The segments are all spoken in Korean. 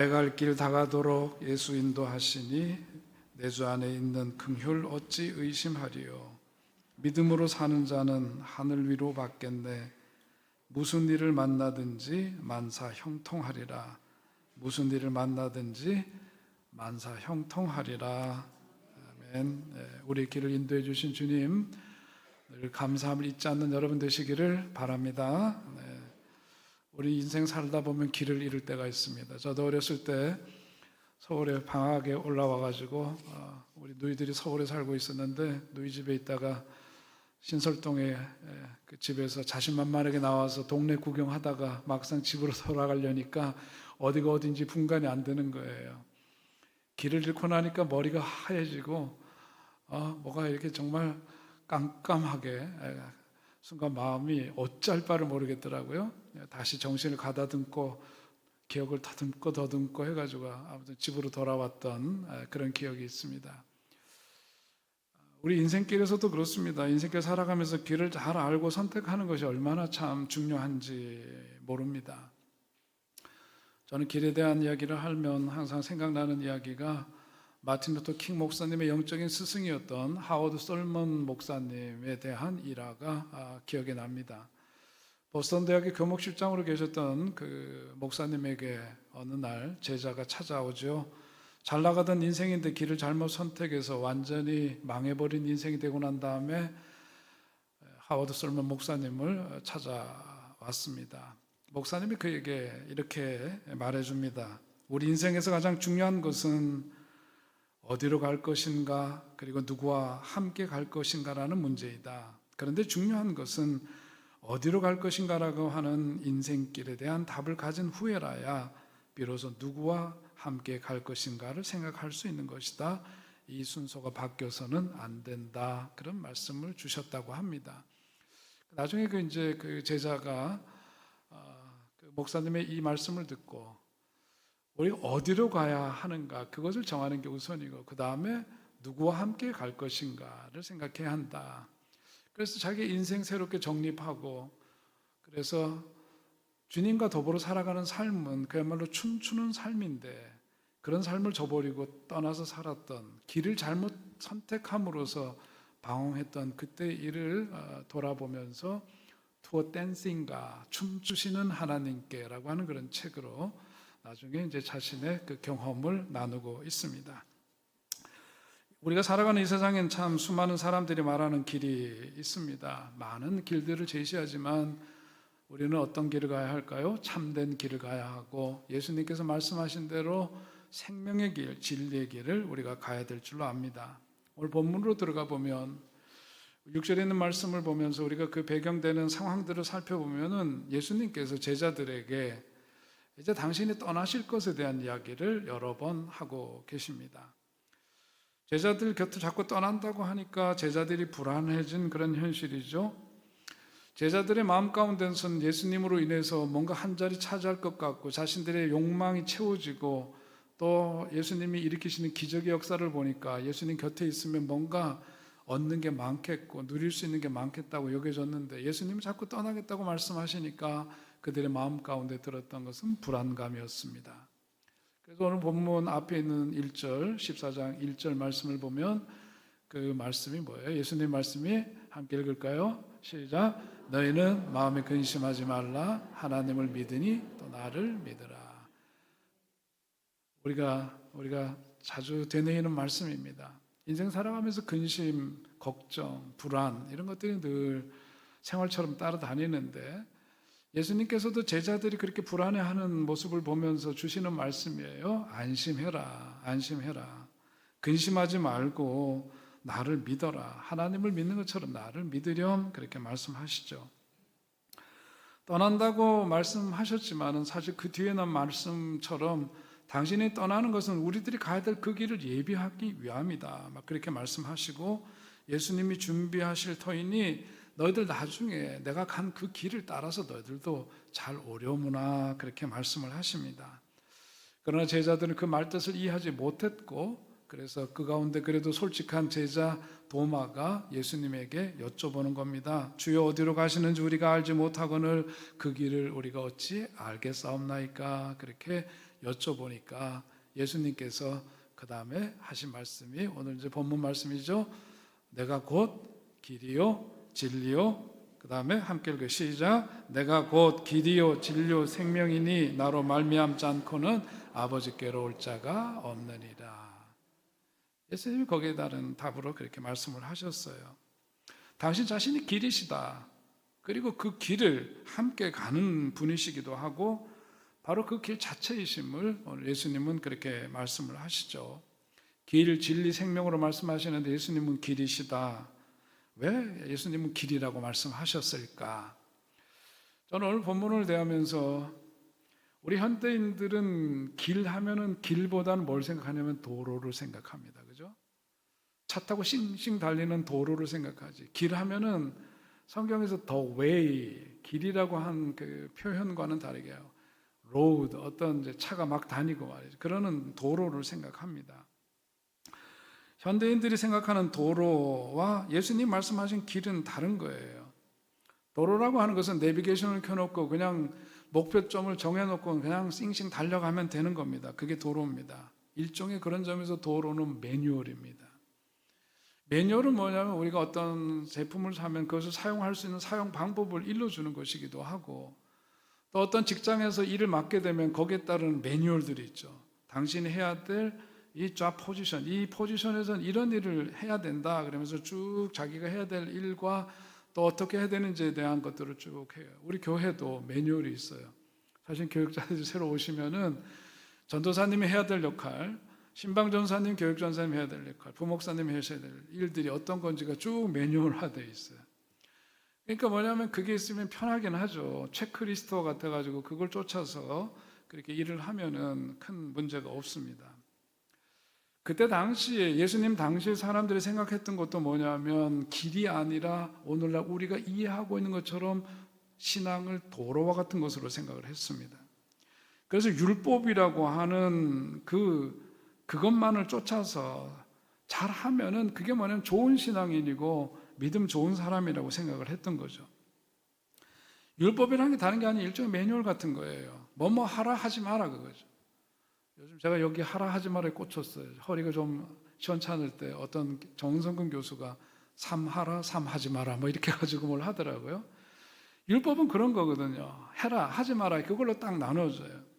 내가 갈 길 다가도록 예수 인도하시니 내 주 안에 있는 긍휼 어찌 의심하리요. 믿음으로 사는 자는 하늘 위로 받겠네. 무슨 일을 만나든지 만사 형통하리라. 무슨 일을 만나든지 만사 형통하리라. 아멘. 우리 길을 인도해 주신 주님, 늘 감사함을 잊지 않는 여러분 되시기를 바랍니다. 우리 인생 살다 보면 길을 잃을 때가 있습니다. 저도 어렸을 때 서울에 방학에 올라와가지고 우리 누이들이 서울에 살고 있었는데 누이 집에 있다가 신설동에 그 집에서 자신만만하게 나와서 동네 구경하다가 막상 집으로 돌아가려니까 어디가 어딘지 분간이 안 되는 거예요. 길을 잃고 나니까 머리가 하얘지고 뭐가 이렇게 정말 깜깜하게 순간 마음이 어쩔 바를 모르겠더라고요. 다시 정신을 가다듬고 기억을 더듬고 해가지고 아무튼 집으로 돌아왔던 그런 기억이 있습니다. 우리 인생길에서도 그렇습니다. 인생길 살아가면서 길을 잘 알고 선택하는 것이 얼마나 참 중요한지 모릅니다. 저는 길에 대한 이야기를 하면 항상 생각나는 이야기가 마틴 루터 킹 목사님의 영적인 스승이었던 하워드 솔먼 목사님에 대한 일화가 기억에 납니다. 보스턴 대학의 교목실장으로 계셨던 그 목사님에게 어느 날 제자가 찾아오죠. 잘 나가던 인생인데 길을 잘못 선택해서 완전히 망해버린 인생이 되고 난 다음에 하워드 솔먼 목사님을 찾아왔습니다. 목사님이 그에게 이렇게 말해줍니다. 우리 인생에서 가장 중요한 것은 어디로 갈 것인가, 그리고 누구와 함께 갈 것인가라는 문제이다. 그런데 중요한 것은 어디로 갈 것인가라고 하는 인생길에 대한 답을 가진 후에라야 비로소 누구와 함께 갈 것인가를 생각할 수 있는 것이다. 이 순서가 바뀌어서는 안 된다. 그런 말씀을 주셨다고 합니다. 나중에 그 제자가 그 목사님의 이 말씀을 듣고 우리 어디로 가야 하는가, 그것을 정하는 게 우선이고 그 다음에 누구와 함께 갈 것인가를 생각해야 한다. 그래서 자기 인생 새롭게 정립하고, 그래서 주님과 더불어 살아가는 삶은 그야말로 춤추는 삶인데 그런 삶을 저버리고 떠나서 살았던, 길을 잘못 선택함으로써 방황했던 그때 일을 돌아보면서 투어 댄싱가, 춤추시는 하나님께라고 하는 그런 책으로 나중에 이제 자신의 그 경험을 나누고 있습니다. 우리가 살아가는 이 세상엔 참 수많은 사람들이 말하는 길이 있습니다. 많은 길들을 제시하지만 우리는 어떤 길을 가야 할까요? 참된 길을 가야 하고 예수님께서 말씀하신 대로 생명의 길, 진리의 길을 우리가 가야 될 줄로 압니다. 오늘 본문으로 들어가 보면 6절에 있는 말씀을 보면서 우리가 그 배경되는 상황들을 살펴보면은 예수님께서 제자들에게 이제 당신이 떠나실 것에 대한 이야기를 여러 번 하고 계십니다. 제자들 곁을 자꾸 떠난다고 하니까 제자들이 불안해진 그런 현실이죠. 제자들의 마음 가운데서는 예수님으로 인해서 뭔가 한 자리 차지할 것 같고 자신들의 욕망이 채워지고 또 예수님이 일으키시는 기적의 역사를 보니까 예수님 곁에 있으면 뭔가 얻는 게 많겠고 누릴 수 있는 게 많겠다고 여겨졌는데 예수님이 자꾸 떠나겠다고 말씀하시니까 그들의 마음 가운데 들었던 것은 불안감이었습니다. 그래서 오늘 본문 앞에 있는 1절, 14장 1절 말씀을 보면 그 말씀이 뭐예요? 예수님 말씀이 함께 읽을까요? 시작. 너희는 마음에 근심하지 말라. 하나님을 믿으니 또 나를 믿으라. 우리가 자주 되뇌이는 말씀입니다. 인생 살아가면서 근심, 걱정, 불안 이런 것들이 늘 생활처럼 따라다니는데 예수님께서도 제자들이 그렇게 불안해하는 모습을 보면서 주시는 말씀이에요. 안심해라, 안심해라. 근심하지 말고 나를 믿어라. 하나님을 믿는 것처럼 나를 믿으렴. 그렇게 말씀하시죠. 떠난다고 말씀하셨지만 사실 그 뒤에는 말씀처럼 당신이 떠나는 것은 우리들이 가야 될 그 길을 예비하기 위함이다. 막 그렇게 말씀하시고 예수님이 준비하실 터이니 너희들 나중에 내가 간 그 길을 따라서 너희들도 잘 오려무나 그렇게 말씀을 하십니다. 그러나 제자들은 그 말뜻을 이해하지 못했고 그래서 그 가운데 그래도 솔직한 제자 도마가 예수님에게 여쭤보는 겁니다. 주여 어디로 가시는지 우리가 알지 못하거늘 그 길을 우리가 어찌 알겠사옵나이까. 그렇게 여쭤보니까 예수님께서 그 다음에 하신 말씀이 오늘 이제 본문 말씀이죠. 내가 곧 길이요 진리요, 그 다음에 함께 읽어 시작. 내가 곧 길이요 진리요 생명이니 나로 말미암지 않고는 아버지께로 올 자가 없느니라. 예수님이 거기에 따른 답으로 그렇게 말씀을 하셨어요. 당신 자신이 길이시다. 그리고 그 길을 함께 가는 분이시기도 하고 바로 그 길 자체이심을 오늘 예수님은 그렇게 말씀을 하시죠. 길, 진리, 생명으로 말씀하시는데 예수님은 길이시다. 왜 예수님은 길이라고 말씀하셨을까? 저는 오늘 본문을 대하면서 우리 현대인들은 길 하면은 길보다는 뭘 생각하냐면 도로를 생각합니다. 그죠? 차 타고 싱싱 달리는 도로를 생각하지. 길 하면은 성경에서 the way, 길이라고 한 그 표현과는 다르게 road, 어떤 이제 차가 막 다니고 말이죠. 그러는 도로를 생각합니다. 현대인들이 생각하는 도로와 예수님 말씀하신 길은 다른 거예요. 도로라고 하는 것은 내비게이션을 켜놓고 그냥 목표점을 정해놓고 그냥 싱싱 달려가면 되는 겁니다. 그게 도로입니다. 일종의 그런 점에서 도로는 매뉴얼입니다. 매뉴얼은 뭐냐면 우리가 어떤 제품을 사면 그것을 사용할 수 있는 사용 방법을 일러주는 것이기도 하고, 또 어떤 직장에서 일을 맡게 되면 거기에 따른 매뉴얼들이 있죠. 당신이 해야 될 이 잡 포지션, 이 포지션에서는 이런 일을 해야 된다 그러면서 쭉 자기가 해야 될 일과 또 어떻게 해야 되는지에 대한 것들을 쭉 해요. 우리 교회도 매뉴얼이 있어요. 사실 교육자들이 새로 오시면은 전도사님이 해야 될 역할, 신방전사님, 교육전사님 해야 될 역할, 부목사님이 하셔야 될 일들이 어떤 건지가 쭉 매뉴얼화되어 있어요. 그러니까 뭐냐면 그게 있으면 편하긴 하죠. 체크리스트 같아가지고 그걸 쫓아서 그렇게 일을 하면은 큰 문제가 없습니다. 그때 당시에 예수님 당시에 사람들이 생각했던 것도 뭐냐면 길이 아니라 오늘날 우리가 이해하고 있는 것처럼 신앙을 도로와 같은 것으로 생각을 했습니다. 그래서 율법이라고 하는 그것만을 쫓아서 잘하면은 그게 뭐냐면 좋은 신앙인이고 믿음 좋은 사람이라고 생각을 했던 거죠. 율법이라는 게 다른 게 아니라 일종의 매뉴얼 같은 거예요. 뭐뭐 하라 하지 마라 그거죠. 요즘 제가 여기 하라 하지 마라에 꽂혔어요. 허리가 좀 시원찮을 때 어떤 정성근 교수가 3 하라 3 하지 마라 뭐 이렇게 가지고 뭘 하더라고요. 율법은 그런 거거든요. 해라 하지 마라 그걸로 딱 나눠져요.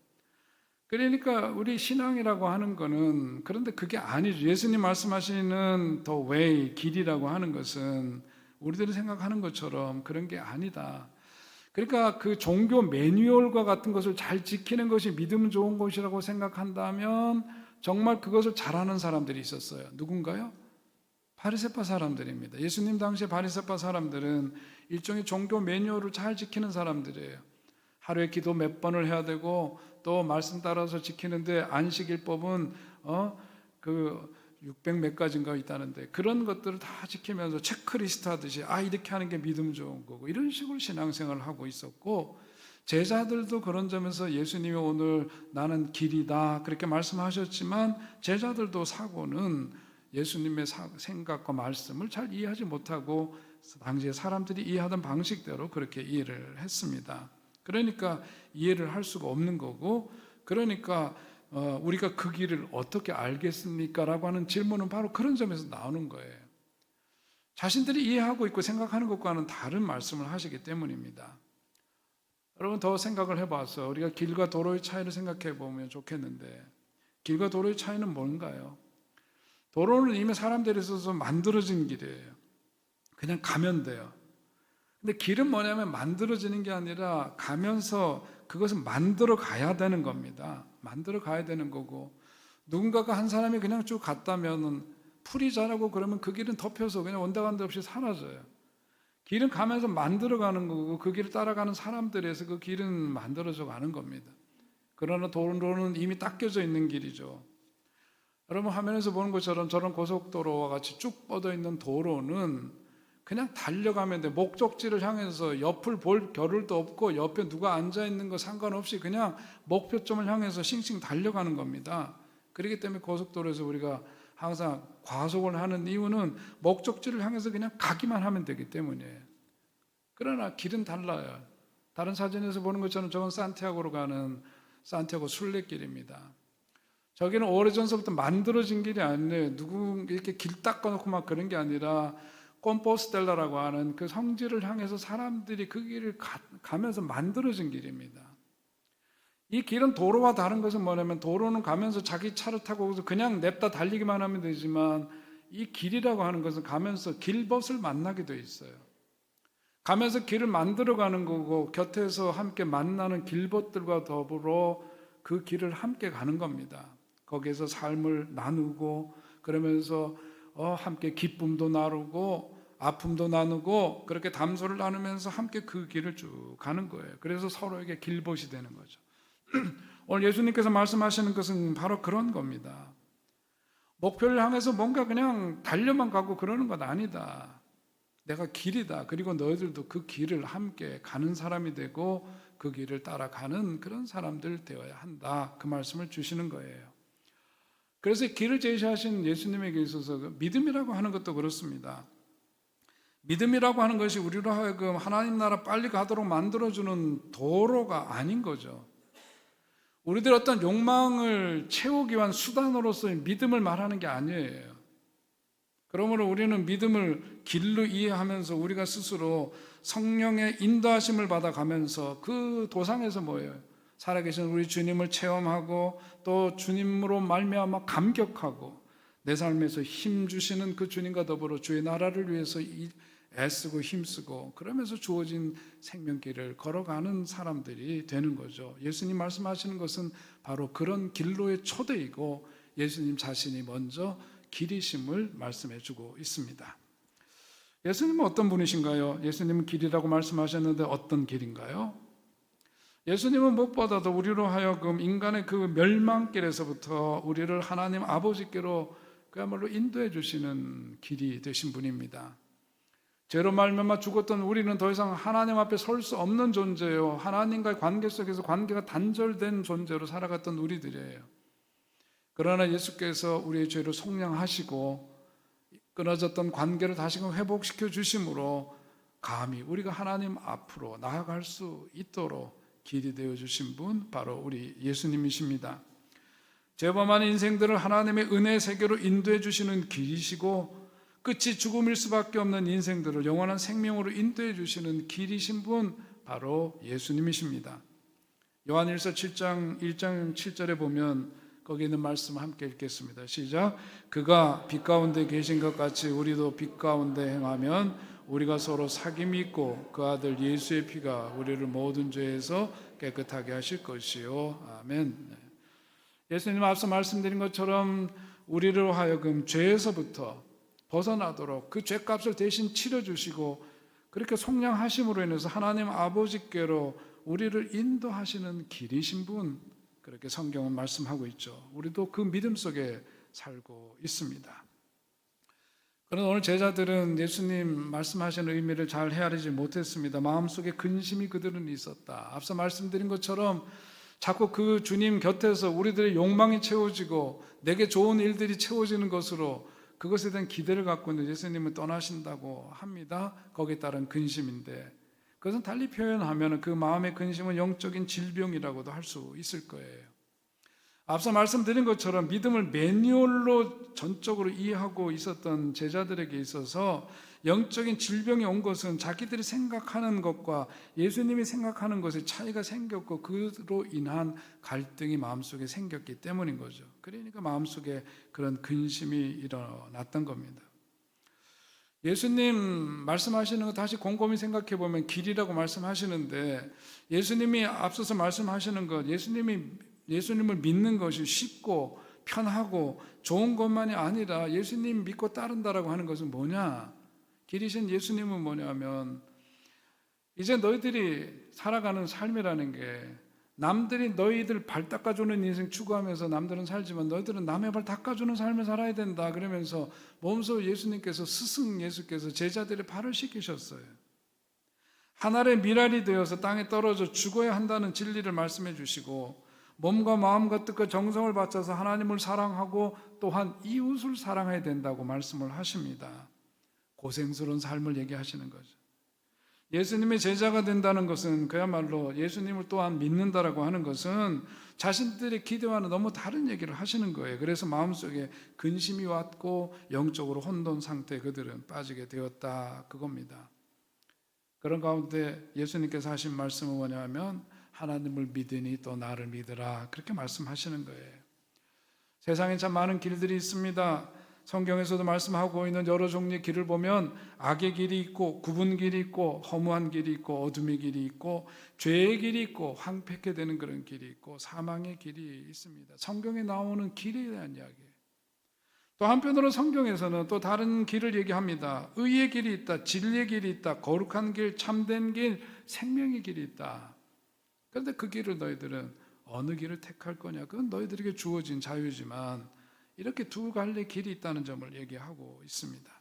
그러니까 우리 신앙이라고 하는 거는, 그런데 그게 아니죠. 예수님 말씀하시는 the way, 길이라고 하는 것은 우리들이 생각하는 것처럼 그런 게 아니다. 그러니까 그 종교 매뉴얼과 같은 것을 잘 지키는 것이 믿음 좋은 것이라고 생각한다면 정말 그것을 잘하는 사람들이 있었어요. 누군가요? 바리새파 사람들입니다. 예수님 당시에 바리새파 사람들은 일종의 종교 매뉴얼을 잘 지키는 사람들이에요. 하루에 기도 몇 번을 해야 되고 또 말씀 따라서 지키는데 안식일법은 600 몇 가지인가 있다는데 그런 것들을 다 지키면서 체크리스트 하듯이 이렇게 하는 게 믿음 좋은 거고 이런 식으로 신앙생활을 하고 있었고, 제자들도 그런 점에서 예수님이 오늘 나는 길이다 그렇게 말씀하셨지만 제자들도 사고는 예수님의 생각과 말씀을 잘 이해하지 못하고 당시에 사람들이 이해하던 방식대로 그렇게 이해를 했습니다. 그러니까 이해를 할 수가 없는 거고, 그러니까 우리가 그 길을 어떻게 알겠습니까? 라고 하는 질문은 바로 그런 점에서 나오는 거예요. 자신들이 이해하고 있고 생각하는 것과는 다른 말씀을 하시기 때문입니다. 여러분 더 생각을 해봐서 우리가 길과 도로의 차이를 생각해 보면 좋겠는데, 길과 도로의 차이는 뭔가요? 도로는 이미 사람들이 있어서 만들어진 길이에요. 그냥 가면 돼요. 근데 길은 뭐냐면 만들어지는 게 아니라 가면서 그것을 만들어 가야 되는 겁니다. 만들어 가야 되는 거고, 누군가가 한 사람이 그냥 쭉 갔다면 풀이 자라고 그러면 그 길은 덮여서 그냥 온데간데 없이 사라져요. 길은 가면서 만들어 가는 거고 그 길을 따라가는 사람들에서 그 길은 만들어져 가는 겁니다. 그러나 도로는 이미 닦여져 있는 길이죠. 여러분 화면에서 보는 것처럼 저런 고속도로와 같이 쭉 뻗어 있는 도로는 그냥 달려가면 돼. 목적지를 향해서 옆을 볼 겨를도 없고 옆에 누가 앉아 있는 거 상관없이 그냥 목표점을 향해서 싱싱 달려가는 겁니다. 그렇기 때문에 고속도로에서 우리가 항상 과속을 하는 이유는 목적지를 향해서 그냥 가기만 하면 되기 때문이에요. 그러나 길은 달라요. 다른 사진에서 보는 것처럼 저건 산티아고로 가는 산티아고 순례길입니다. 저기는 오래전서부터 만들어진 길이 아니에요. 누구 이렇게 길 닦아놓고 막 그런 게 아니라 콤포스텔라라고 하는 그 성지를 향해서 사람들이 그 길을 가면서 만들어진 길입니다. 이 길은 도로와 다른 것은 뭐냐면 도로는 가면서 자기 차를 타고 그냥 냅다 달리기만 하면 되지만 이 길이라고 하는 것은 가면서 길벗을 만나게 돼 있어요. 가면서 길을 만들어가는 거고 곁에서 함께 만나는 길벗들과 더불어 그 길을 함께 가는 겁니다. 거기에서 삶을 나누고 그러면서 함께 기쁨도 나누고 아픔도 나누고 그렇게 담소를 나누면서 함께 그 길을 쭉 가는 거예요. 그래서 서로에게 길벗이 되는 거죠. 오늘 예수님께서 말씀하시는 것은 바로 그런 겁니다. 목표를 향해서 뭔가 그냥 달려만 가고 그러는 건 아니다. 내가 길이다. 그리고 너희들도 그 길을 함께 가는 사람이 되고 그 길을 따라가는 그런 사람들 되어야 한다. 그 말씀을 주시는 거예요. 그래서 길을 제시하신 예수님에게 있어서 믿음이라고 하는 것도 그렇습니다. 믿음이라고 하는 것이 우리로 하여금 하나님 나라 빨리 가도록 만들어주는 도로가 아닌 거죠. 우리들 어떤 욕망을 채우기 위한 수단으로서의 믿음을 말하는 게 아니에요. 그러므로 우리는 믿음을 길로 이해하면서 우리가 스스로 성령의 인도하심을 받아가면서 그 도상에서 뭐예요? 살아계신 우리 주님을 체험하고 또 주님으로 말미암아 감격하고 내 삶에서 힘주시는 그 주님과 더불어 주의 나라를 위해서 애쓰고 힘쓰고 그러면서 주어진 생명길을 걸어가는 사람들이 되는 거죠. 예수님 말씀하시는 것은 바로 그런 길로의 초대이고 예수님 자신이 먼저 길이심을 말씀해 주고 있습니다. 예수님은 어떤 분이신가요? 예수님은 길이라고 말씀하셨는데 어떤 길인가요? 예수님은 무엇보다도 우리로 하여금 인간의 그 멸망길에서부터 우리를 하나님 아버지께로 그야말로 인도해 주시는 길이 되신 분입니다. 죄로 말미암아 죽었던 우리는 더 이상 하나님 앞에 설 수 없는 존재요. 하나님과의 관계 속에서 관계가 단절된 존재로 살아갔던 우리들이에요. 그러나 예수께서 우리의 죄를 속량하시고 끊어졌던 관계를 다시금 회복시켜 주심으로 감히 우리가 하나님 앞으로 나아갈 수 있도록 길이 되어 주신 분 바로 우리 예수님이십니다. 죄범한 인생들을 하나님의 은혜 세계로 인도해 주시는 길이시고 끝이 죽음일 수밖에 없는 인생들을 영원한 생명으로 인도해 주시는 길이신 분 바로 예수님이십니다. 요한일서 7장 1장 7절에 보면 거기 있는 말씀 함께 읽겠습니다. 시작. 그가 빛 가운데 계신 것 같이 우리도 빛 가운데 행하면 우리가 서로 사귐이 있고 그 아들 예수의 피가 우리를 모든 죄에서 깨끗하게 하실 것이요. 아멘. 예수님 앞서 말씀드린 것처럼 우리로 하여금 죄에서부터 벗어나도록 그 죄값을 대신 치러주시고 그렇게 속량하심으로 인해서 하나님 아버지께로 우리를 인도하시는 길이신 분, 그렇게 성경은 말씀하고 있죠. 우리도 그 믿음 속에 살고 있습니다. 그런데 오늘 제자들은 예수님 말씀하시는 의미를 잘 헤아리지 못했습니다. 마음속에 근심이 그들은 있었다. 앞서 말씀드린 것처럼 자꾸 그 주님 곁에서 우리들의 욕망이 채워지고 내게 좋은 일들이 채워지는 것으로 그것에 대한 기대를 갖고 있는 예수님은 떠나신다고 합니다. 거기에 따른 근심인데 그것은 달리 표현하면 그 마음의 근심은 영적인 질병이라고도 할 수 있을 거예요. 앞서 말씀드린 것처럼 믿음을 매뉴얼로 전적으로 이해하고 있었던 제자들에게 있어서 영적인 질병이 온 것은 자기들이 생각하는 것과 예수님이 생각하는 것에 차이가 생겼고 그로 인한 갈등이 마음속에 생겼기 때문인 거죠. 그러니까 마음속에 그런 근심이 일어났던 겁니다. 예수님 말씀하시는 거 다시 곰곰이 생각해 보면 길이라고 말씀하시는데 예수님이 앞서서 말씀하시는 것, 예수님을 믿는 것이 쉽고 편하고 좋은 것만이 아니라 예수님 믿고 따른다라고 하는 것은 뭐냐? 길이신 예수님은 뭐냐면 이제 너희들이 살아가는 삶이라는 게 남들이 너희들 발 닦아주는 인생 추구하면서 남들은 살지만 너희들은 남의 발 닦아주는 삶을 살아야 된다. 그러면서 몸소 예수님께서 스승 예수께서 제자들의 발을 씻기셨어요. 하늘의 미랄이 되어서 땅에 떨어져 죽어야 한다는 진리를 말씀해 주시고 몸과 마음과 뜻과 정성을 바쳐서 하나님을 사랑하고 또한 이웃을 사랑해야 된다고 말씀을 하십니다. 고생스러운 삶을 얘기하시는 거죠. 예수님의 제자가 된다는 것은 그야말로 예수님을 또한 믿는다라고 하는 것은 자신들의 기대와는 너무 다른 얘기를 하시는 거예요. 그래서 마음속에 근심이 왔고 영적으로 혼돈 상태에 그들은 빠지게 되었다, 그겁니다. 그런 가운데 예수님께서 하신 말씀은 뭐냐면 하나님을 믿으니 또 나를 믿으라, 그렇게 말씀하시는 거예요. 세상에 참 많은 길들이 있습니다. 성경에서도 말씀하고 있는 여러 종류의 길을 보면 악의 길이 있고 굽은 길이 있고 허무한 길이 있고 어둠의 길이 있고 죄의 길이 있고 황폐케 되는 그런 길이 있고 사망의 길이 있습니다. 성경에 나오는 길에 대한 이야기예요. 또 한편으로 성경에서는 또 다른 길을 얘기합니다. 의의 길이 있다, 진리의 길이 있다, 거룩한 길, 참된 길, 생명의 길이 있다. 그런데 그 길을 너희들은 어느 길을 택할 거냐? 그건 너희들에게 주어진 자유지만 이렇게 두 갈래 길이 있다는 점을 얘기하고 있습니다.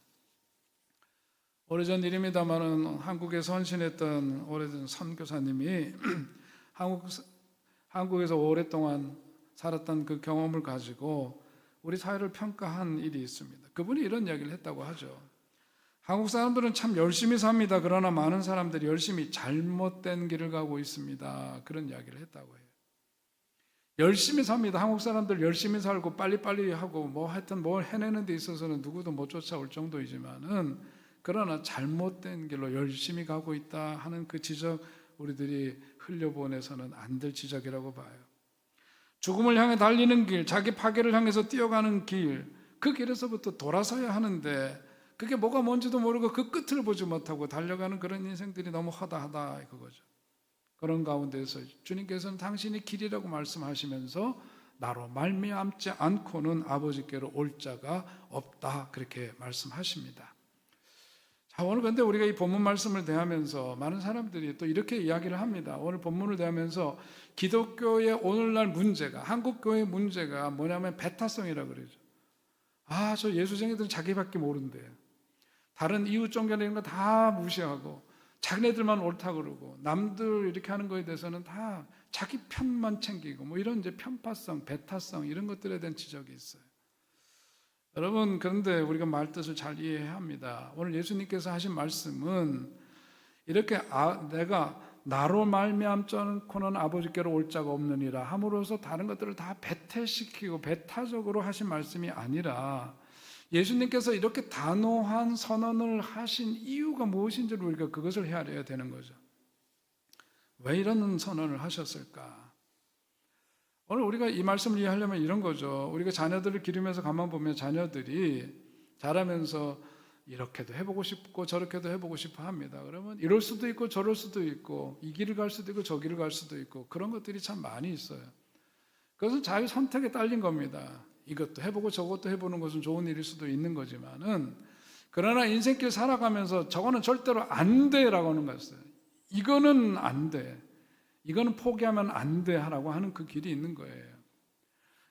오래전 일입니다만은 한국에 선신했던 오래전 선교사님이 한국에서 오랫동안 살았던 그 경험을 가지고 우리 사회를 평가한 일이 있습니다. 그분이 이런 이야기를 했다고 하죠. 한국 사람들은 참 열심히 삽니다. 그러나 많은 사람들이 열심히 잘못된 길을 가고 있습니다. 그런 이야기를 했다고 해요. 열심히 삽니다. 한국 사람들 열심히 살고 빨리빨리 하고 뭐 하여튼 뭘 해내는 데 있어서는 누구도 못 쫓아올 정도이지만은 그러나 잘못된 길로 열심히 가고 있다 하는 그 지적, 우리들이 흘려보내서는 안 될 지적이라고 봐요. 죽음을 향해 달리는 길, 자기 파괴를 향해서 뛰어가는 길, 그 길에서부터 돌아서야 하는데 그게 뭐가 뭔지도 모르고 그 끝을 보지 못하고 달려가는 그런 인생들이 너무 허다하다, 그거죠. 그런 가운데서 주님께서는 당신이 길이라고 말씀하시면서 나로 말미암지 않고는 아버지께로 올 자가 없다, 그렇게 말씀하십니다. 자, 오늘 근데 우리가 이 본문 말씀을 대하면서 많은 사람들이 또 이렇게 이야기를 합니다. 오늘 본문을 대하면서 기독교의 오늘날 문제가, 한국교회의 문제가 뭐냐면 배타성이라고 그러죠. 아, 저 예수쟁이들은 자기밖에 모른대요. 다른 이웃 종교나 이런 거 다 무시하고 자기네들만 옳다고 그러고 남들 이렇게 하는 거에 대해서는 다 자기 편만 챙기고 뭐 이런 이제 편파성, 배타성 이런 것들에 대한 지적이 있어요. 여러분, 그런데 우리가 말뜻을 잘 이해해야 합니다. 오늘 예수님께서 하신 말씀은 이렇게 내가 나로 말미암지 않고는 아버지께로 올 자가 없느니라 함으로써 다른 것들을 다 배태시키고 배타적으로 하신 말씀이 아니라 예수님께서 이렇게 단호한 선언을 하신 이유가 무엇인지를 우리가 그것을 헤아려야 되는 거죠. 왜 이런 선언을 하셨을까? 오늘 우리가 이 말씀을 이해하려면 이런 거죠. 우리가 자녀들을 기르면서 가만 보면 자녀들이 자라면서 이렇게도 해보고 싶고 저렇게도 해보고 싶어 합니다. 그러면 이럴 수도 있고 저럴 수도 있고 이 길을 갈 수도 있고 저 길을 갈 수도 있고 그런 것들이 참 많이 있어요. 그것은 자기 선택에 딸린 겁니다. 이것도 해보고 저것도 해보는 것은 좋은 일일 수도 있는 거지만은, 그러나 인생길 살아가면서 저거는 절대로 안 돼라고 하는 거였어요. 이거는 안 돼, 이거는 포기하면 안 돼 하라고 하는 그 길이 있는 거예요.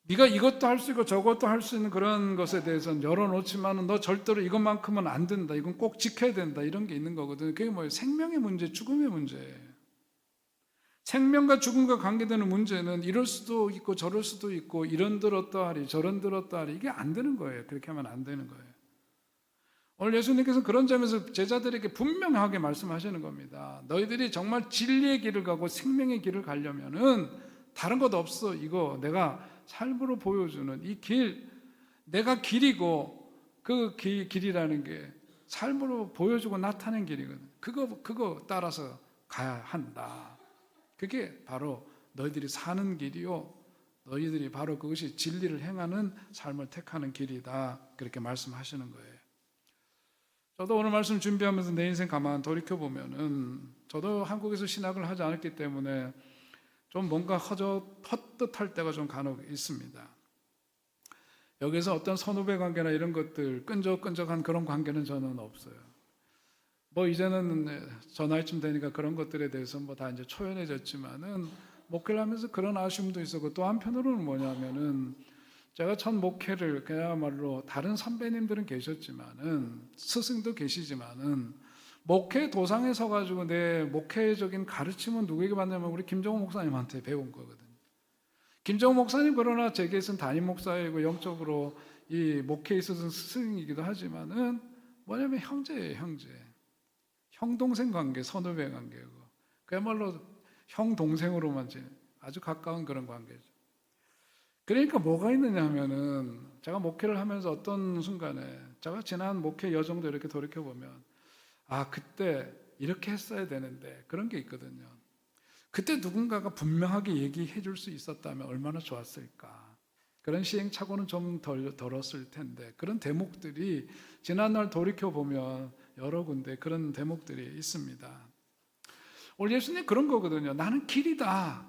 네가 이것도 할 수 있고 저것도 할 수 있는 그런 것에 대해서는 열어놓지만은 너 절대로 이것만큼은 안 된다, 이건 꼭 지켜야 된다, 이런 게 있는 거거든요. 그게 뭐예요? 생명의 문제, 죽음의 문제예요. 생명과 죽음과 관계되는 문제는 이럴 수도 있고 저럴 수도 있고 이런들 어떠하리 저런들 어떠하리, 이게 안 되는 거예요. 그렇게 하면 안 되는 거예요. 오늘 예수님께서 그런 점에서 제자들에게 분명하게 말씀하시는 겁니다. 너희들이 정말 진리의 길을 가고 생명의 길을 가려면은 다른 것 없어. 이거 내가 삶으로 보여주는 이 길, 내가 길이고 그 길이라는 게 삶으로 보여주고 나타낸 길이거든. 그거 따라서 가야 한다. 그게 바로 너희들이 사는 길이요, 너희들이 바로 그것이 진리를 행하는 삶을 택하는 길이다, 그렇게 말씀하시는 거예요. 저도 오늘 말씀 준비하면서 내 인생 가만 돌이켜보면은 저도 한국에서 신학을 하지 않았기 때문에 좀 뭔가 헛뜻할 때가 좀 간혹 있습니다. 여기서 어떤 선후배 관계나 이런 것들 끈적끈적한 그런 관계는 저는 없어요. 뭐 이제는 저 나이쯤 되니까 그런 것들에 대해서 뭐 다 이제 초연해졌지만은 목회를 하면서 그런 아쉬움도 있었고, 또 한편으로는 뭐냐면은 제가 첫 목회를 그야말로 다른 선배님들은 계셨지만은 스승도 계시지만은 목회 도상에 서가지고 내 목회적인 가르침은 누구에게 받냐면 우리 김정호 목사님한테 배운 거거든요. 김정호 목사님 그러나 제게서는 담임 목사이고 영적으로 이 목회에 있어서는 스승이기도 하지만은 뭐냐면 형제예요, 형제. 형 동생 관계, 선후배 관계고 그야말로 형 동생으로만 아주 가까운 그런 관계죠. 그러니까 뭐가 있느냐 하면은 제가 목회를 하면서 어떤 순간에 제가 지난 목회 여정도 이렇게 돌이켜 보면 그때 이렇게 했어야 되는데 그런 게 있거든요. 그때 누군가가 분명하게 얘기해 줄 수 있었다면 얼마나 좋았을까. 그런 시행착오는 좀 덜었을 텐데 그런 대목들이 지난날 돌이켜 보면 여러 군데 그런 대목들이 있습니다. 오늘 예수님 그런 거거든요. 나는 길이다.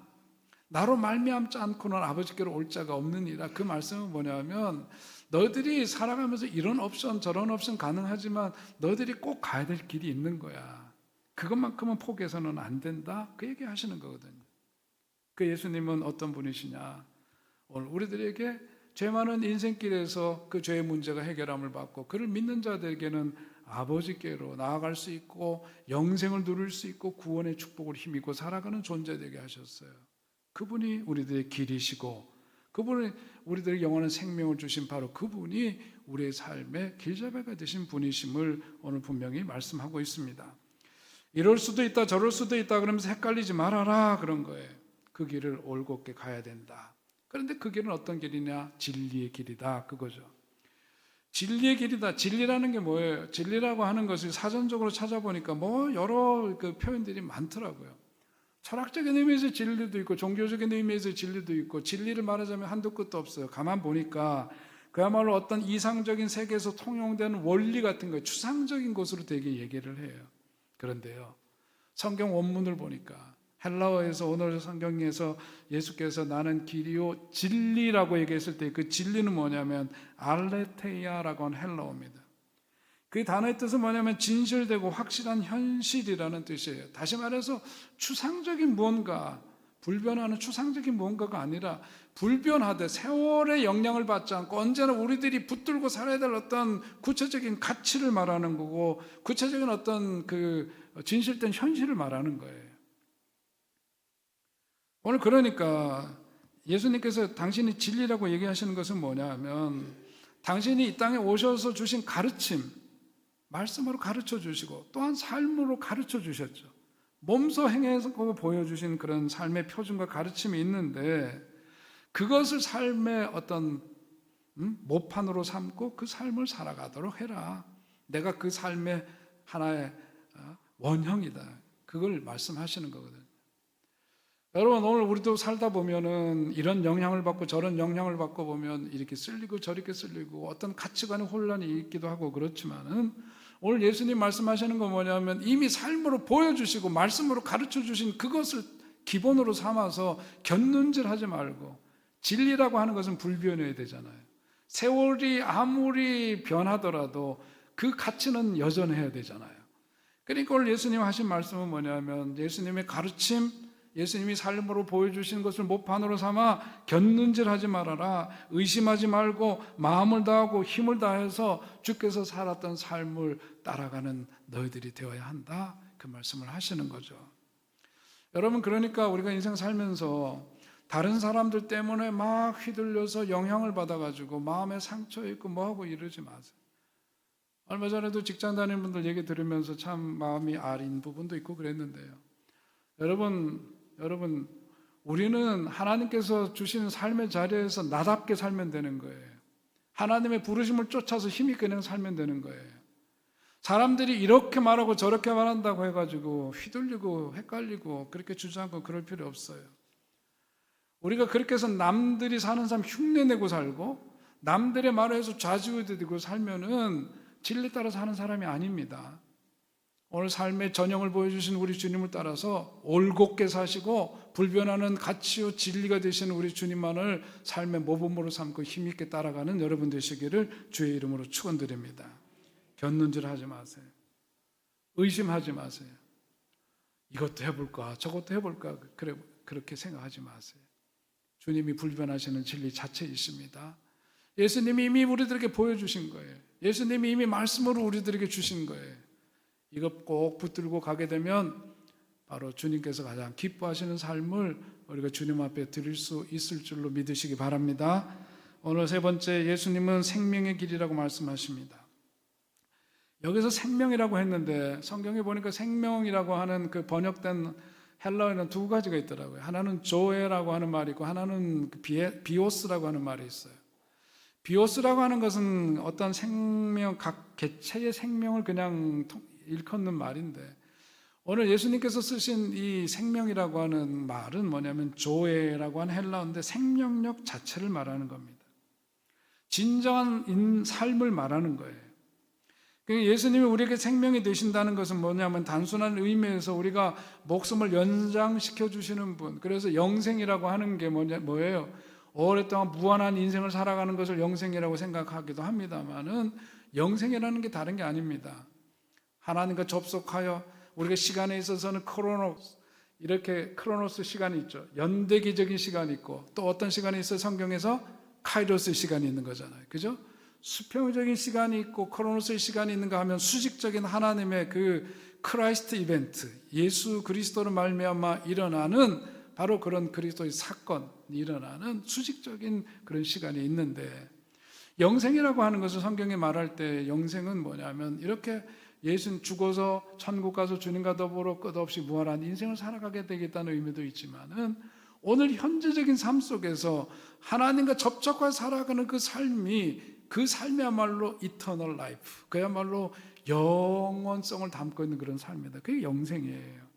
나로 말미암지 않고는 아버지께로 올 자가 없느니라. 그 말씀은 뭐냐면 너희들이 살아가면서 이런 옵션 저런 옵션 가능하지만 너희들이 꼭 가야 될 길이 있는 거야. 그것만큼은 포기해서는 안 된다. 그 얘기 하시는 거거든요. 그 예수님은 어떤 분이시냐. 오늘 우리들에게 죄 많은 인생길에서 그 죄의 문제가 해결함을 받고 그를 믿는 자들에게는 아버지께로 나아갈 수 있고 영생을 누릴 수 있고 구원의 축복을 힘입고 살아가는 존재 되게 하셨어요. 그분이 우리들의 길이시고 그분이 우리들에게 영원한 생명을 주신 바로 그분이 우리의 삶의 길잡이가 되신 분이심을 오늘 분명히 말씀하고 있습니다. 이럴 수도 있다 저럴 수도 있다 그러면서 헷갈리지 말아라 그런 거예요. 그 길을 올곧게 가야 된다. 그런데 그 길은 어떤 길이냐? 진리의 길이다 그거죠. 진리의 길이다. 진리라는 게 뭐예요? 진리라고 하는 것을 사전적으로 찾아보니까 여러 그 표현들이 많더라고요. 철학적인 의미에서 진리도 있고 종교적인 의미에서 진리도 있고 진리를 말하자면 한도 끝도 없어요. 가만 보니까 그야말로 어떤 이상적인 세계에서 통용되는 원리 같은 거 추상적인 것으로 되게 얘기를 해요. 그런데요, 성경 원문을 보니까 헬라어에서 오늘 성경에서 예수께서 나는 길이요 진리라고 얘기했을 때 그 진리는 뭐냐면 알레테이아라고 하는 헬라어입니다. 그 단어의 뜻은 뭐냐면 진실되고 확실한 현실이라는 뜻이에요. 다시 말해서 추상적인 무언가, 불변하는 추상적인 무언가가 아니라 불변하되 세월의 영향을 받지 않고 언제나 우리들이 붙들고 살아야 될 어떤 구체적인 가치를 말하는 거고 구체적인 어떤 그 진실된 현실을 말하는 거예요. 오늘 그러니까 예수님께서 당신이 진리라고 얘기하시는 것은 뭐냐 하면 당신이 이 땅에 오셔서 주신 가르침, 말씀으로 가르쳐 주시고 또한 삶으로 가르쳐 주셨죠. 몸소 행해서 보여주신 그런 삶의 표준과 가르침이 있는데 그것을 삶의 어떤 모판으로 삼고 그 삶을 살아가도록 해라. 내가 그 삶의 하나의 원형이다. 그걸 말씀하시는 거거든요. 여러분 오늘 우리도 살다 보면은 이런 영향을 받고 저런 영향을 받고 보면 이렇게 쓸리고 저렇게 쓸리고 어떤 가치관의 혼란이 있기도 하고 그렇지만은 오늘 예수님 말씀하시는 건 뭐냐면 이미 삶으로 보여주시고 말씀으로 가르쳐 주신 그것을 기본으로 삼아서 곁눈질하지 말고 진리라고 하는 것은 불변해야 되잖아요. 세월이 아무리 변하더라도 그 가치는 여전해야 되잖아요. 그러니까 오늘 예수님 하신 말씀은 뭐냐면 예수님의 가르침 예수님이 삶으로 보여주신 것을 모판으로 삼아 곁눈질하지 말아라. 의심하지 말고 마음을 다하고 힘을 다해서 주께서 살았던 삶을 따라가는 너희들이 되어야 한다. 그 말씀을 하시는 거죠. 여러분 그러니까 우리가 인생 살면서 다른 사람들 때문에 막 휘둘려서 영향을 받아가지고 마음에 상처 있고 뭐하고 이러지 마세요. 얼마 전에도 직장 다니는 분들 얘기 들으면서 참 마음이 아린 부분도 있고 그랬는데요. 여러분, 우리는 하나님께서 주시는 삶의 자리에서 나답게 살면 되는 거예요. 하나님의 부르심을 쫓아서 힘있게 그냥 살면 되는 거예요. 사람들이 이렇게 말하고 저렇게 말한다고 해가지고 휘둘리고 헷갈리고 그렇게 주저앉고 그럴 필요 없어요. 우리가 그렇게 해서 남들이 사는 삶 흉내내고 살고 남들의 말에 해서 좌지우지되고 살면은 진리 따라 사는 사람이 아닙니다. 오늘 삶의 전형을 보여주신 우리 주님을 따라서 올곧게 사시고 불변하는 가치요 진리가 되시는 우리 주님만을 삶의 모범으로 삼고 힘있게 따라가는 여러분 되시기를 주의 이름으로 축원드립니다. 곁눈질하지 마세요. 의심하지 마세요. 이것도 해볼까 저것도 해볼까 그렇게 생각하지 마세요. 주님이 불변하시는 진리 자체이십니다. 예수님이 이미 우리들에게 보여주신 거예요. 예수님이 이미 말씀으로 우리들에게 주신 거예요. 이거 꼭 붙들고 가게 되면 바로 주님께서 가장 기뻐하시는 삶을 우리가 주님 앞에 드릴 수 있을 줄로 믿으시기 바랍니다. 오늘 세 번째 예수님은 생명의 길이라고 말씀하십니다. 여기서 생명이라고 했는데 성경에 보니까 생명이라고 하는 그 번역된 헬라어에는 두 가지가 있더라고요. 하나는 조에라고 하는 말이 있고 하나는 비오스라고 하는 말이 있어요. 비오스라고 하는 것은 어떤 생명, 각 개체의 생명을 그냥 일컫는 말인데, 오늘 예수님께서 쓰신 이 생명이라고 하는 말은 뭐냐면 조에라고 하는 헬라어인데 생명력 자체를 말하는 겁니다. 진정한 삶을 말하는 거예요. 예수님이 우리에게 생명이 되신다는 것은 뭐냐면 단순한 의미에서 우리가 목숨을 연장시켜 주시는 분, 그래서 영생이라고 하는 게 뭐예요? 오랫동안 무한한 인생을 살아가는 것을 영생이라고 생각하기도 합니다만은 영생이라는 게 다른 게 아닙니다. 하나님과 접속하여 우리가 시간에 있어서는 크로노스 시간이 있죠. 연대기적인 시간이 있고 또 어떤 시간이 있어요? 성경에서 카이로스 시간이 있는 거잖아요. 그죠? 수평적인 시간이 있고 크로노스의 시간이 있는가 하면 수직적인 하나님의 그 크라이스트 이벤트, 예수 그리스도로 말미암아 일어나는 바로 그런 그리스도의 사건이 일어나는 수직적인 그런 시간이 있는데, 영생이라고 하는 것을 성경에 말할 때 영생은 뭐냐면 이렇게 예수는 죽어서 천국 가서 주님과 더불어 끝없이 무한한 인생을 살아가게 되겠다는 의미도 있지만은 오늘 현재적인 삶 속에서 하나님과 접촉하여 살아가는 그 삶이야말로 이터널 라이프, 그야말로 영원성을 담고 있는 그런 삶이다. 그게 영생이에요.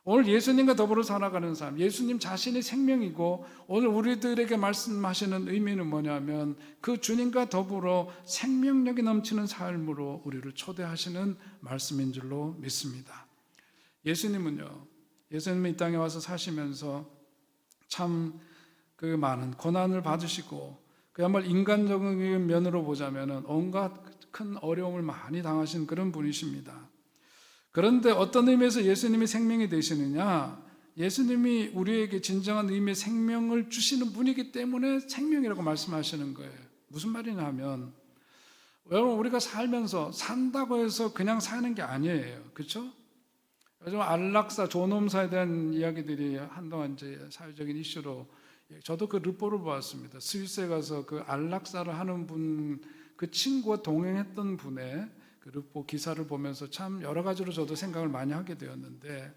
오늘 예수님과 더불어 살아가는 삶, 예수님 자신이 생명이고 오늘 우리들에게 말씀하시는 의미는 뭐냐면 그 주님과 더불어 생명력이 넘치는 삶으로 우리를 초대하시는 말씀인 줄로 믿습니다. 예수님은 이 땅에 와서 사시면서 참 그 많은 고난을 받으시고 그야말로 인간적인 면으로 보자면 온갖 큰 어려움을 많이 당하신 그런 분이십니다. 그런데 어떤 의미에서 예수님이 생명이 되시느냐? 예수님이 우리에게 진정한 의미의 생명을 주시는 분이기 때문에 생명이라고 말씀하시는 거예요. 무슨 말이냐 하면, 여러분, 우리가 살면서 산다고 해서 그냥 사는 게 아니에요. 그렇죠? 요즘 안락사, 존엄사에 대한 이야기들이 한동안 이제 사회적인 이슈로, 저도 그 르포를 보았습니다. 스위스에 가서 그 안락사를 하는 분, 그 친구와 동행했던 분의 그 르포 기사를 보면서 참 여러 가지로 저도 생각을 많이 하게 되었는데,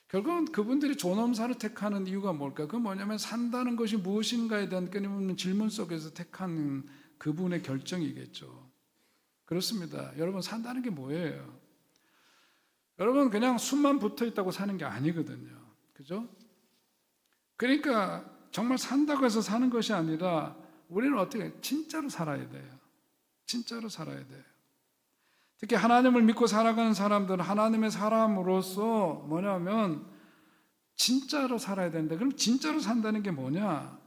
결국은 그분들이 존엄사를 택하는 이유가 뭘까? 그 뭐냐면 산다는 것이 무엇인가에 대한 끊임없는 질문 속에서 택한 그분의 결정이겠죠. 그렇습니다. 여러분, 산다는 게 뭐예요? 여러분, 그냥 숨만 붙어 있다고 사는 게 아니거든요. 그죠? 그러니까 정말 산다고 해서 사는 것이 아니라 우리는 어떻게 진짜로 살아야 돼요. 진짜로 살아야 돼요. 특히 하나님을 믿고 살아가는 사람들은 하나님의 사람으로서 뭐냐면 진짜로 살아야 되는데, 그럼 진짜로 산다는 게 뭐냐?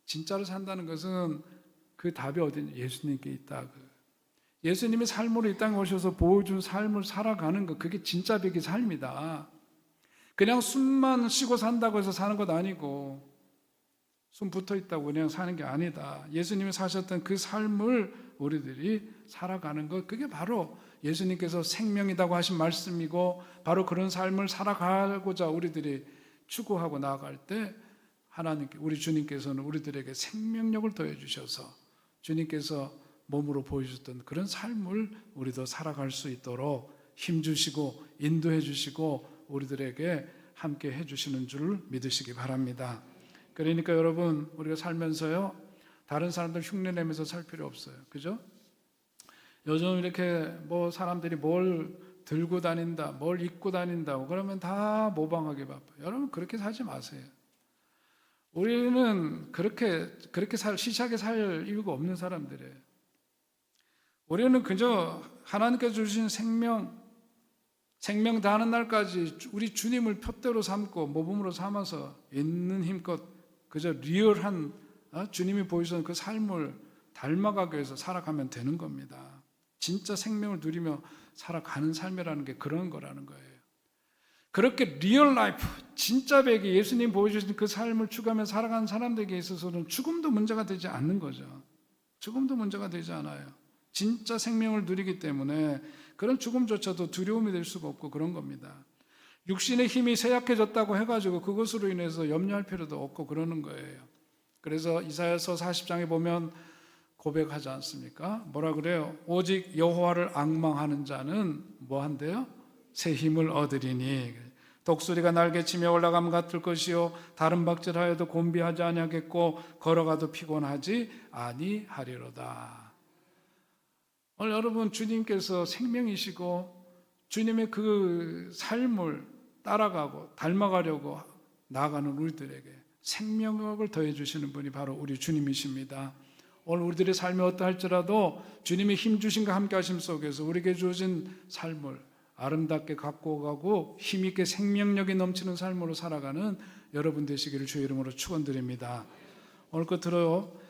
진짜로 산다는 것은 그 답이 어디냐? 예수님께 있다. 예수님이 삶으로 이 땅에 오셔서 보여준 삶을 살아가는 것, 그게 진짜 백의 삶이다. 그냥 숨만 쉬고 산다고 해서 사는 것 아니고, 숨 붙어 있다고 그냥 사는 게 아니다. 예수님이 사셨던 그 삶을 우리들이 살아가는 것, 그게 바로 예수님께서 생명이라고 하신 말씀이고, 바로 그런 삶을 살아가고자 우리들이 추구하고 나아갈 때 하나님께, 우리 주님께서는 우리들에게 생명력을 더해 주셔서 주님께서 몸으로 보여주셨던 그런 삶을 우리도 살아갈 수 있도록 힘주시고 인도해 주시고 우리들에게 함께 해주시는 줄 믿으시기 바랍니다. 그러니까 여러분, 우리가 살면서요, 다른 사람들 흉내내면서 살 필요 없어요. 그죠? 요즘 이렇게 뭐 사람들이 뭘 들고 다닌다, 뭘 입고 다닌다고 그러면 다 모방하기 바빠요. 여러분, 그렇게 살지 마세요. 우리는 그렇게 시시하게 살 이유가 없는 사람들이에요. 우리는 그저 하나님께서 주신 생명 다하는 날까지 우리 주님을 표대로 삼고 모범으로 삼아서 있는 힘껏 그저 리얼한 주님이 보여주신 그 삶을 닮아가기 위해서 살아가면 되는 겁니다. 진짜 생명을 누리며 살아가는 삶이라는 게 그런 거라는 거예요. 그렇게 리얼 라이프, 진짜 백이 예수님 보여주신 그 삶을 추구하며 살아가는 사람들에게 있어서는 죽음도 문제가 되지 않는 거죠. 죽음도 문제가 되지 않아요. 진짜 생명을 누리기 때문에 그런 죽음조차도 두려움이 될 수가 없고 그런 겁니다. 육신의 힘이 쇠약해졌다고 해가지고 그것으로 인해서 염려할 필요도 없고 그러는 거예요. 그래서 이사야서 40장에 보면 고백하지 않습니까? 뭐라 그래요? 오직 여호와를 앙망하는 자는 뭐 한대요? 새 힘을 얻으리니 독수리가 날개치며 올라감 같을 것이요 다른 박질하여도 곤비하지 아니하겠고 걸어가도 피곤하지 아니하리로다. 오늘 여러분 주님께서 생명이시고 주님의 그 삶을 따라가고 닮아가려고 나아가는 우리들에게 생명력을 더해 주시는 분이 바로 우리 주님이십니다. 오늘 우리들의 삶이 어떠할지라도 주님의 힘 주심과 함께 하심 속에서 우리에게 주어진 삶을 아름답게 갖고 가고 힘있게 생명력이 넘치는 삶으로 살아가는 여러분 되시기를 주의 이름으로 축원드립니다. 오늘 끝으로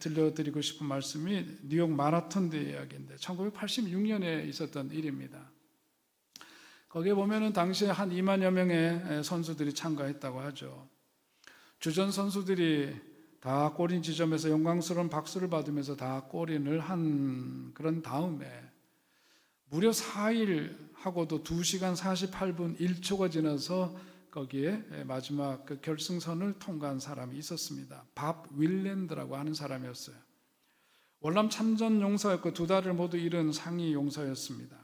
들려드리고 싶은 말씀이 뉴욕 마라톤 대회 이야기인데 1986년에 있었던 일입니다. 거기에 보면은 당시에 한 2만여 명의 선수들이 참가했다고 하죠. 주전 선수들이 다 골인 지점에서 영광스러운 박수를 받으면서 다 골인을 한 그런 다음에 무려 4일 하고도 2시간 48분 1초가 지나서 거기에 마지막 그 결승선을 통과한 사람이 있었습니다. 밥 윌랜드라고 하는 사람이었어요. 월남 참전 용사였고 2다리를 모두 잃은 상위 용사였습니다.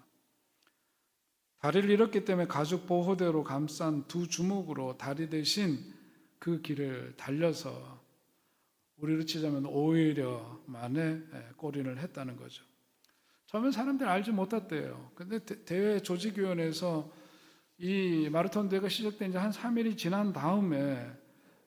다리를 잃었기 때문에 가죽 보호대로 감싼 2주먹으로 다리 대신 그 길을 달려서 우리로 치자면 5일여 만에 골인을 했다는 거죠. 처음엔 사람들이 알지 못했대요. 근데 대회 조직위원회에서 이 마라톤 대회가 시작된 지 한 3일이 지난 다음에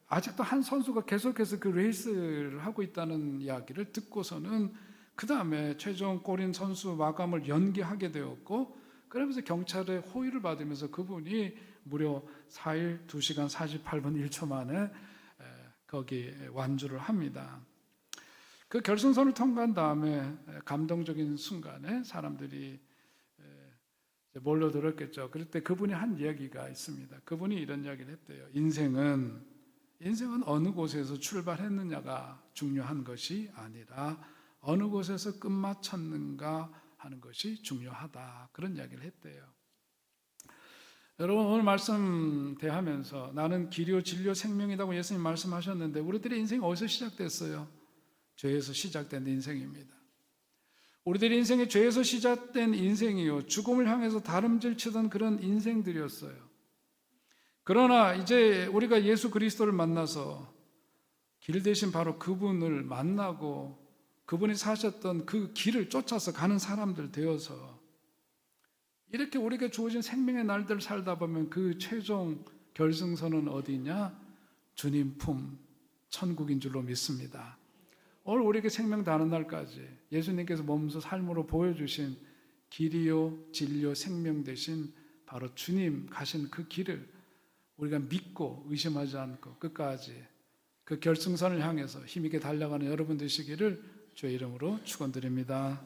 아직도 한 선수가 계속해서 그 레이스를 하고 있다는 이야기를 듣고서는 그 다음에 최종 골인 선수 마감을 연기하게 되었고 그러면서 경찰의 호의를 받으면서 그분이 무려 4일 2시간 48분 1초 만에 거기 완주를 합니다. 그 결승선을 통과한 다음에 감동적인 순간에 사람들이 몰려들었겠죠. 그럴 때 그분이 한 이야기가 있습니다. 그분이 이런 이야기를 했대요. 인생은 어느 곳에서 출발했느냐가 중요한 것이 아니라 어느 곳에서 끝마쳤는가 하는 것이 중요하다. 그런 이야기를 했대요. 여러분 오늘 말씀 대하면서 나는 길이요 진리요 생명이라고 예수님 말씀하셨는데 우리들의 인생이 어디서 시작됐어요? 죄에서 시작된 인생입니다. 우리들의 인생이 죄에서 시작된 인생이요 죽음을 향해서 다름질치던 그런 인생들이었어요. 그러나 이제 우리가 예수 그리스도를 만나서 길 대신 바로 그분을 만나고 그분이 사셨던 그 길을 쫓아서 가는 사람들 되어서 이렇게 우리에게 주어진 생명의 날들을 살다 보면 그 최종 결승선은 어디냐? 주님 품 천국인 줄로 믿습니다. 오늘 우리에게 생명 다는 날까지 예수님께서 몸소 삶으로 보여주신 길이요 진리요 생명 되신 바로 주님 가신 그 길을 우리가 믿고 의심하지 않고 끝까지 그 결승선을 향해서 힘있게 달려가는 여러분 되시기를 주의 이름으로 축원드립니다.